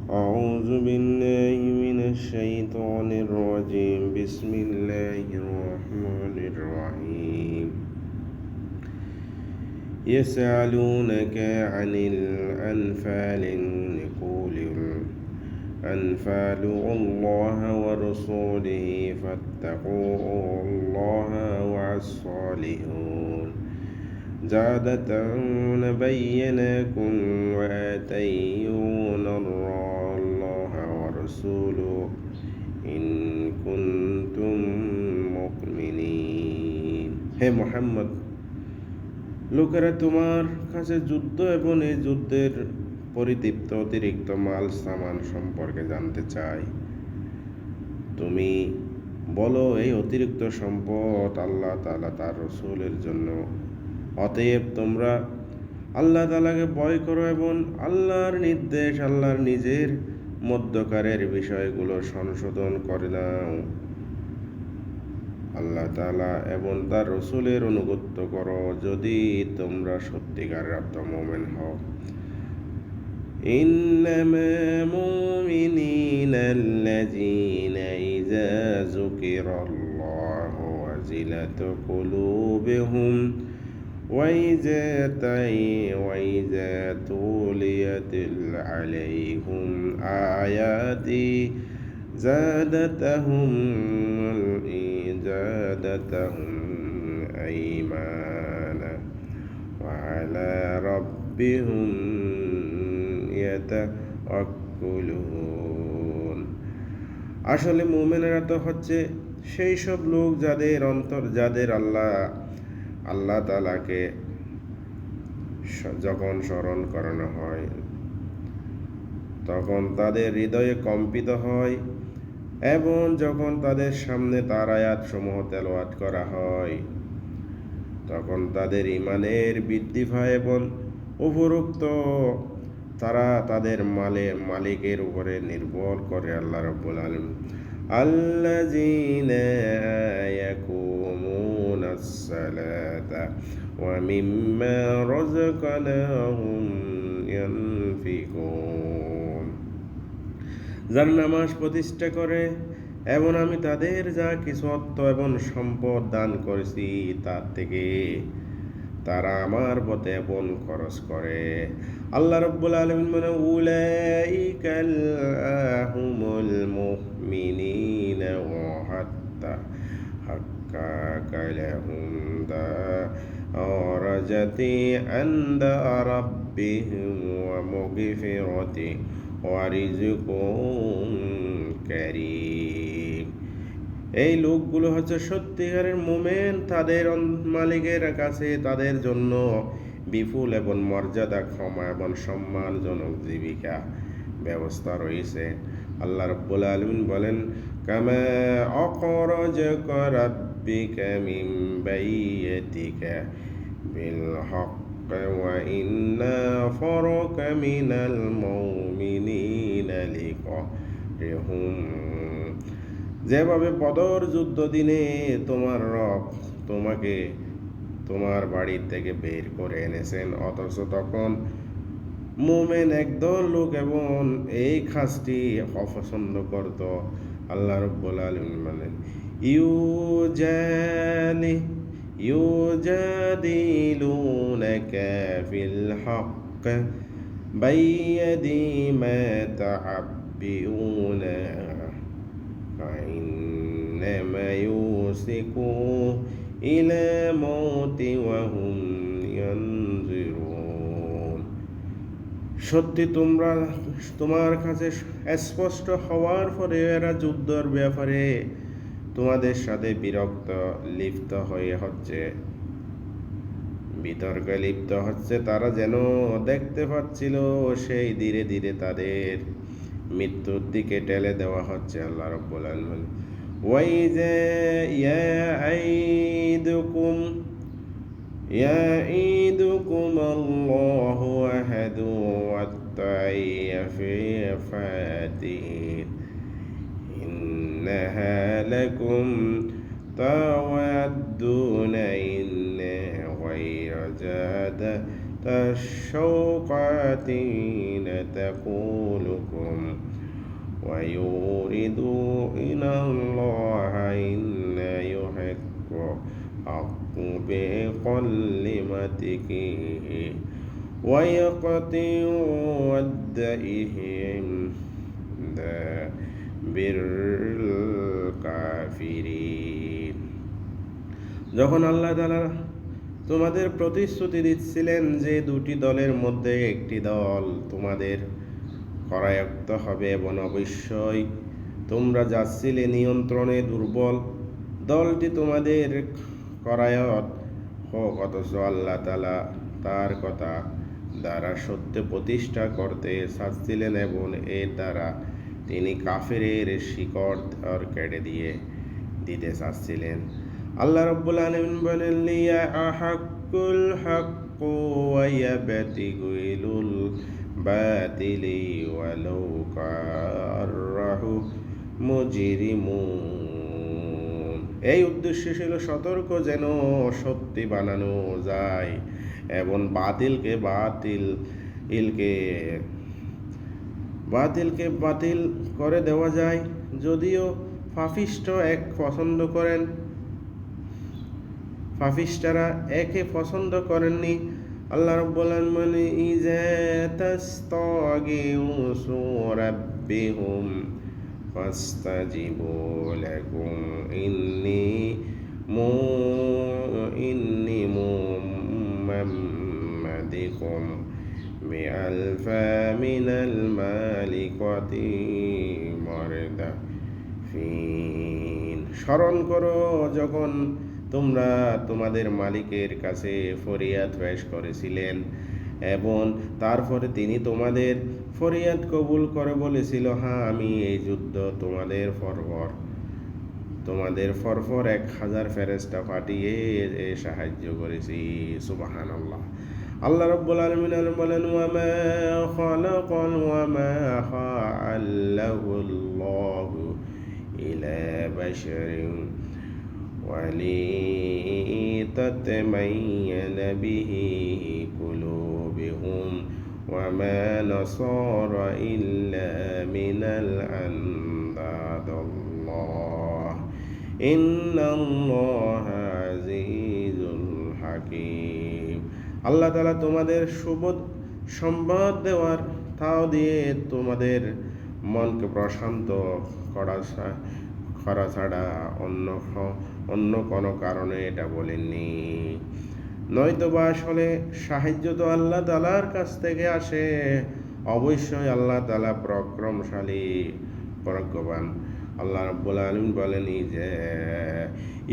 أعوذ بالله من الشيطان الرجيم بسم الله الرحمن الرحيم يسألونك عن الأنفال قل الأنفال الله ورسوله فاتقوا الله والصالحون زادة بينكم وآتيون الله ورسوله إن كنتم مؤمنين হে মুহাম্মদ, লোকেরা তোমার কাছে যুদ্ধ এবং এই যুদ্ধের পরিতৃপ্ত অতিরিক্ত মাল সামান সম্পর্কে জানতে চায়। তুমি বলো, এই অতিরিক্ত সম্পদ আল্লাহ তাআলা তার রাসূলের জন্য। অতএব তোমরা আল্লাহ তাআলাকে ভয় করো এবং আল্লাহর নির্দেশ, আল্লাহর নিজের মধ্যকারের বিষয়গুলো সংশোধন করে নাও। আল্লাহ তাআলা এবং তার রাসূলের অনুগত্য করো যদি তোমরা সত্যিকারের আত্মমুমিন হও। إنما المؤمنين الذين إذا ذكر الله وجلت قلوبهم وإذا تليت عليهم آياتي زادتهم إيمانا وعلى ربهم يتوكلون। আসলে মুমিনেরা তো হচ্ছে সেই সব লোক যাদের আল্লাহ তাআলাকে যখন স্মরণ করানো হয় তখন তাদের হৃদয়ে কম্পিত হয়, এবং যখন তাদের সামনে তার আয়াতসমূহ তেলাওয়াত করা হয় তখন তাদের ঈমানের বৃদ্ধি পায়, এবং উপরোক্ত তারা তাদের মালিকের উপরে নির্ভর করে। আল্লাহ রাব্বুল আলামিন আল্লাযীনা ইয়াকুমুনাস সালাতা ওয়া মিম্মা রাযাকনাহুম ইয়ানফিকুন, যারা নামাজ প্রতিষ্ঠা করে এবং আমি তাদের যা কিছু অর্থ এবং সম্পদ দান করেছি তার থেকে তারা আমার পথে আপন খরচ করে। আল্লাহ রাব্বুল আলামিন বলেন উলাইকাল হুমুল মুমিনিনা ওয়া হাত্তা হাক্কা কালাহুম দারাজাতি আনদা রাব্বিহিম ওয়া মাগফিরাতি ওয়া রিজকুন কারীম। এই লোকগুলো হচ্ছে সত্যিকারের মুমিন, তাদের মালিকের কাছে তাদের জন্য বিপুল এবং মর্যাদা, ক্ষমা এবং সম্মানজনক জীবিকা ব্যবস্থা রয়েছে। আল্লাহ রাব্বুল আলামিন বলেন কামা আখরাজাকা রাব্বিকা মিন বাইতিকা বিল হক ওয়া ইন্না ফারাকা মিনাল মুমিনিনা লিকারিহুম। যেভাবে বদর যুদ্ধ দিনে তোমার রব তোমাকে তোমার বাড়ি থেকে বের করে এনেছেন, অথচ তখন মুমিন একদল লোক এবং এই কাজটি অপছন্দ করত। আল্লাহ রাব্বুল আলামিন বলেন ইউজাদিলুনাকা ফিল হক বাইয়াদি মা তা'আব্বিউনা فإنما يوسكوا إلى موت وهم ينظرون। সত্যি তোমার কাছে স্পষ্ট হওয়ার পরে এরা যুদ্ধের ব্যাপারে তোমাদের সাথে বিতর্কে লিপ্ত হচ্ছে। তারা যেন দেখতে পাচ্ছিল সেই ধীরে ধীরে তাদের মৃত্যুর দিকে ঠেলে দেওয়া হচ্ছে। আল্লাহ রাব্বুল আলামিন ওয়াইযা ইয়াঈদুকুম আল্লাহু আহাদু ওয়াত-তা'ইয়া ফি ফাতিহি ইন্নাহা লাকুম তাওয়াদ্দুনা ইন্না غير زاد الشوقاتين تقولكم ويورد إلى الله إن يحق حق بكلمتك ويقطع ودئهم بالكافرين যখন আল্লাহ তাআলা তোমাদের প্রতিশ্রুতি দিচ্ছিলেন যে দুটি দলের মধ্যে একটি দল তোমাদের করায়ত্ত হবে এবং অবশ্যই তোমরা যাচ্ছিলে নিয়ন্ত্রণে দুর্বল, দলটি তোমাদের করায়ত হোক, অথচ আল্লাহ তাআলা তার কথা দ্বারা সত্য প্রতিষ্ঠা করতে চাচ্ছিলেন এবং এর দ্বারা তিনি কাফেরের শিকড় কেটে দিতে চাচ্ছিলেন। আল্লাহ রাব্বুল আলামিন বলেন লিয়া আহাক্কুল হাক্কু ওয়া ইয়াবতিগুল বাতিলি ওয়ালাউ কাররাহু মুজরিমুন। এই উদ্দেশ্য ছিল সতর্ক যেন সত্যি বানানো যায় এবং বাতিলকে বাতিল করে দেওয়া যায়, যদিও পাপিষ্ঠরা একে পছন্দ করেননি। আল্লাহ রাব্বুল আলামিন ইযা তাস্তাগিউসু রাব্বিহুম ফাস্তাজিবু লাকুম inni মুম্মাদিকুম বিআলফা মিনাল মালিকাতি মুরদাফিন। স্মরণ করো যখন তোমরা তোমাদের মালিকের কাছে ফরিয়াদ পেশ করেছিলেন এবং তারপরে তিনি তোমাদের ফরিয়াদ কবুল করে বলেছিল, হ্যাঁ আমি এই যুদ্ধ তোমাদের ফরফর 1000 ফেরেশতা পাঠিয়ে সাহায্য করেছি। সুবহানাল্লাহ। আল্লাহ রাব্বুল আলামিন বলেন ওয়া মা খালাকাল্লাহু ইলা বাশারিন ولتطمئن به قلوبهم وما نصر إلا من الأنداد الله إن الله عزيز حكيم। আল্লাহ তাআলা তোমাদের শুভ সংবাদ দেওয়ার তাও দিয়ে তোমাদের মনকে প্রশান্ত করা ছাড়া অন্য কোনো কারণে এটা বলেননি। নয়তোবা আসলে সাহায্য তো আল্লাহ তাআলার কাছ থেকে আসে, অবশ্যই আল্লাহ তাআলা পরাক্রমশালী প্রজ্ঞাবান। আল্লাহ রাব্বুল আলামিন বলেন যে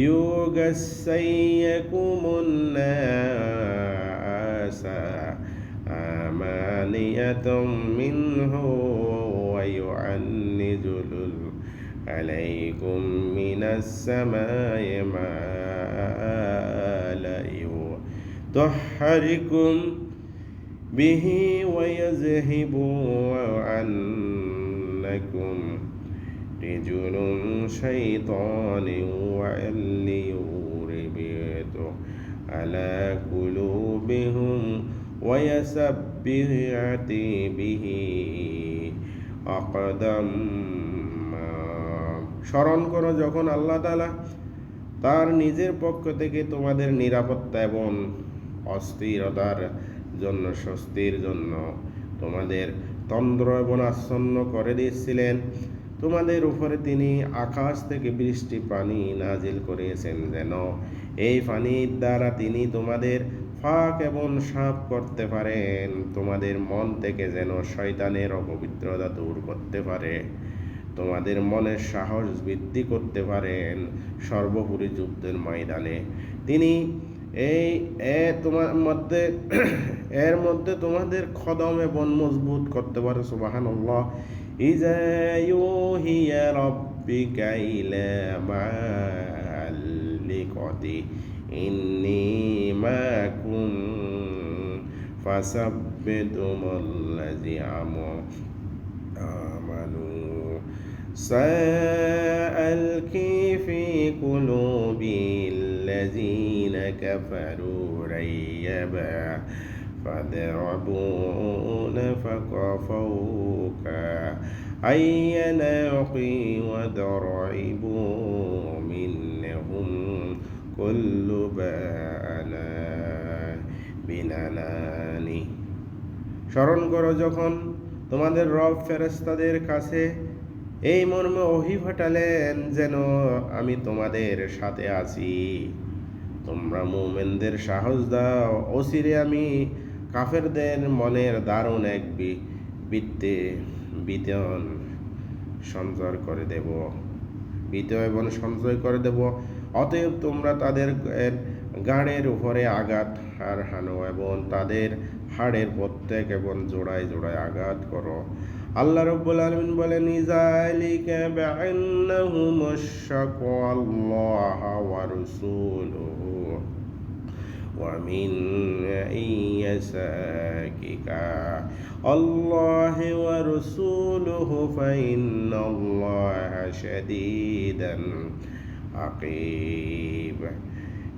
ইউগাসাইয়াকুমুন নাসা আমানিয়াতুম মিনহু ওয়া ইউআন্নিজুল عليكم من السماء ماء يطهركم به ويذهب عنكم رجل شيطان وليربط على قلوبهم ويثبت به أقدام। স্মরণ করো যখন আল্লাহ তাআলা তার নিজের পক্ষ থেকে তোমাদের নিরাপত্তা এবং স্বস্তির জন্য তোমাদের তন্দ্র এবং আচ্ছন্ন করে দিয়েছিলেন। তোমাদের উপরে তিনি আকাশ থেকে বৃষ্টি পানি নাজিল করিয়েছেন, যেন এই পানির দ্বারা তিনি তোমাদের ফাঁক এবং সাফ করতে পারেন, তোমাদের মন থেকে যেন শয়তানের অপবিত্রতা দূর করতে পারে, তোমাদের মনের সাহস বৃদ্ধি করতে পারেন সর্বোপরি যুদ্ধের ময়দানে। তিনি এর মধ্যে তোমাদের কদম এবং মজবুত করতে পারে। সুবহানাল্লাহ। ইযা ইউহিয়া রাব্বিকা ইলা মালিকাতি ইন্নী মাকুম ফাসাব্বিতুমুল্লাযী আমানু سألقي في قلوب الذين كفروا ريبا فَيَضْرِبُونَ فَوْقَ أَعْنَاقِ وَيَضْرِبُوا مِنْهُمْ كُلَّ بَنَانٍ। স্মরণ করো যখন তোমাদের রব ফেরেশতাদের কাছে এই মর্মে ওহী পাঠালেন, যেন আমি তোমাদের সাথে আছি, তোমরা মুমিনদের সাহস দাও। অচিরে আমি কাফেরদের মনের দারুণ এক বিতন সঞ্চয় করে দেব। অতএব তোমরা তাদের গাড়ের উপরে আঘাত হানো এবং তাদের হাড়ের প্রত্যেক এবং জোড়ায় জোড়ায় আঘাত করো। আল্লাহ রাব্বুল আলামিন বলেন, যালিকা বিআন্নাহুম আশাকু আল্লাহ ওয়া রাসূলুহু ওয়া মিন ইয়াসাকিকা আল্লাহ ওয়া রাসূলুহু ফাইন্নাল্লাহা শাদীদুল আকিব।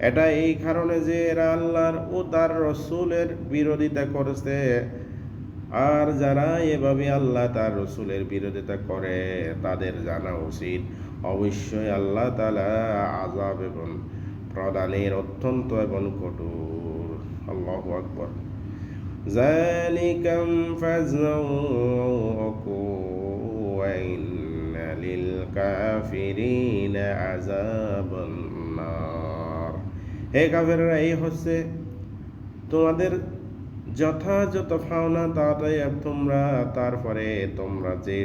এটা এই কারণে যে এরা আল্লাহর ও তার রসুলের বিরোধিতা করেছে, আর যারা এভাবে আল্লাহ তার রসুলের বিরোধিতা করে তাদের জানা উচিত অবশ্যই আল্লাহ তাআলা আযাব এবং প্রদানের অত্যন্ত এবং কঠোর। আল্লাহু আকবার। যালিকাম ফাযউকু ওয়া ইন্না লিল কাফিরিনা আযাবান নার। হে কাফেররা, এই হচ্ছে তোমাদের যথাযথ পাওনা, তাড়াতাড়ি তারপরে তোমরা যে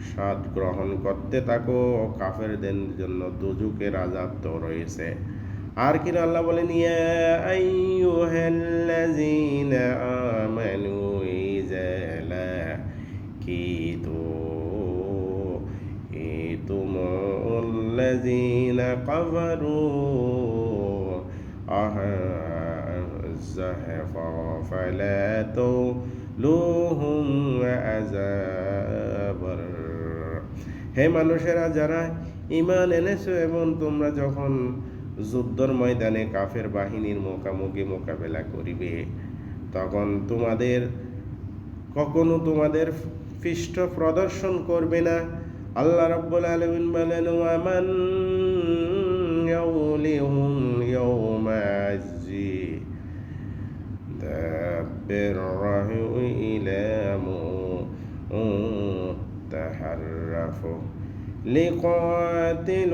স্বাদ গ্রহণ করতে থাকো, কাফেরদের জন্য দুজকের আযাব তো রয়েছে। আর কি আল্লাহ বলেন, ইয়া আইয়ুহাল্লাযীনা আমানু ইযা লাকিতুমুল্লাযীনা কাফারু زحفا فلا تولوهم عذابا। হে মানুষেরা, যারা ঈমান এনেছো এবং তোমরা যখন যুদ্ধের ময়দানে কাফের বাহিনীর মোকাবেলা করিবে, তখন কখনো তোমাদের পৃষ্ঠ প্রদর্শন করবে না। আল্লাহ রাব্বুল আলামিন বলেন, ওয়ামান ইয়াউলিহুম ইয়াউমাজি بالرهو إلى متحرف لقاتل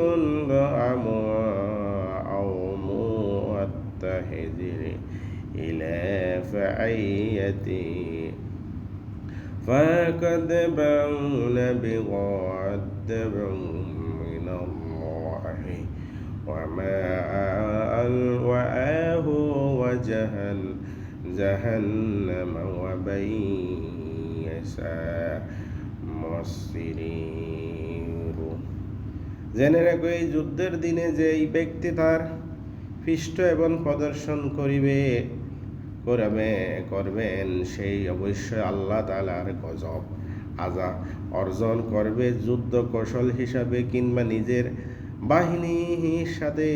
أو متهجر إلى فعيتي فقد بون بغضب من الله وما وآه جهنم وبئس المصير। জেনে রাখো, এই যুদ্ধের দিনে যে এই ব্যক্তি তার পৃষ্ঠ এবং প্রদর্শন করবেন, সেই অবশ্যই আল্লাহ তাআলার গজব আযাব অর্জন করবে, যুদ্ধ কৌশল হিসাবে কিংবা নিজের বাহিনীর সাথে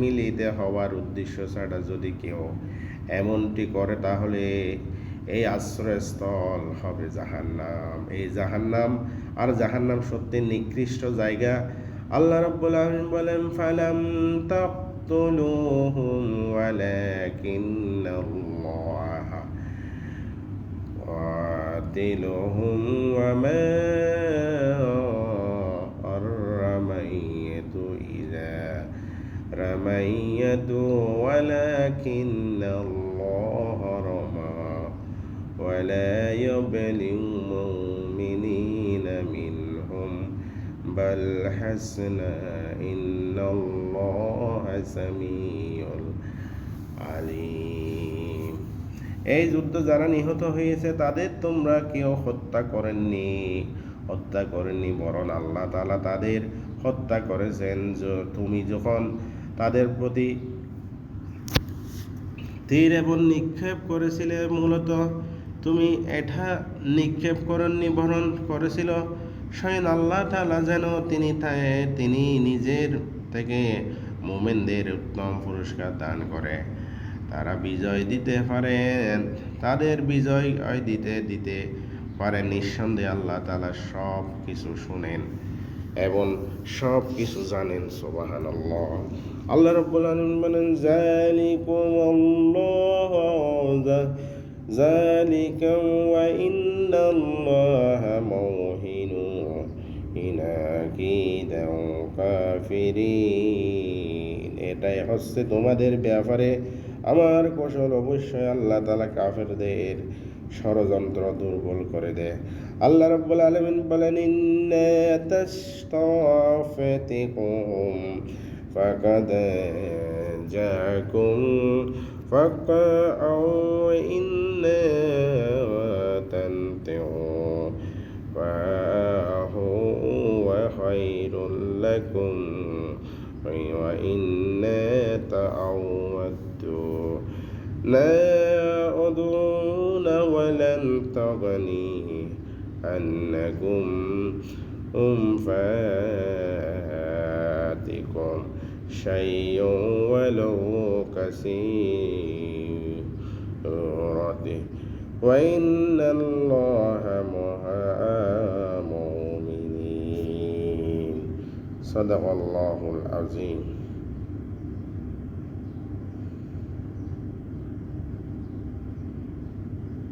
মিলিত হওয়ার উদ্দেশ্য ছাড়া যদি কেউ এমনটি করে, তাহলে এই আশ্রয়স্থল হবে জাহান্নাম। এই জাহান্নাম সত্যি নিকৃষ্ট জায়গা। আল্লাহ রাব্বুল আলামিন বলেন, ফালাম তাকতুলুহুম ওয়ালাকিন্নাল্লাহা কাতিলুহুম ওয়া মা رميت ولكن الله رمى ولا يبلي المؤمنين منهم بل حسنا إن الله سميع عليم। এই যুদ্ধ যারা নিহত হয়েছে তাদের তোমরা কেউ হত্যা করেননি, বরং আল্লাহ তাআলা তাদের হত্যা করেছেন। তুমি যখন তাদের প্রতি তীর এবং নিক্ষেপ করেছিলে, মূলত তুমি এটা নিক্ষেপ করেননি, বরং করেছিল স্বয়ং আল্লাহ তাআলা, যেন তিনি নিজের থেকে মুমিনদের উত্তম পুরস্কার দান করে। তারা বিজয় দিতে পারেন, তাদের বিজয় দিতে দিতে পারেন। নিঃসন্দেহে আল্লাহ তাআলা সব কিছু শুনেন এবং সব কিছু জানেন। সুবহানাল্লাহ। আল্লাহ রাব্বুল আলামিন বলেন, যালিকা ওয়া ইন্নাল্লাহা মাওহিনু ইনাকিদাও কাফিরিন। এটাই হচ্ছে তোমাদের ব্যাপারে আমার কৌশল। অবশ্যই আল্লাহ তাআলা কাফেরদের ষড়যন্ত্র দুর্বল করে দেয়। আল্লাহ রাব্বুল আলামিন বলেন, ইন্না তাস্তাফতিকুম ফাকাদ জাকুম ফাকাউ ইন্না তানতিউ ফাহু ওয়া খায়রুল লাকুম ওয়া ইন্না তাআওয়াদু لا أدون ولن تغني عنكم أنفاتكم شيء ولو كثيرة وإن الله مع المؤمنين. صدق الله العظيم.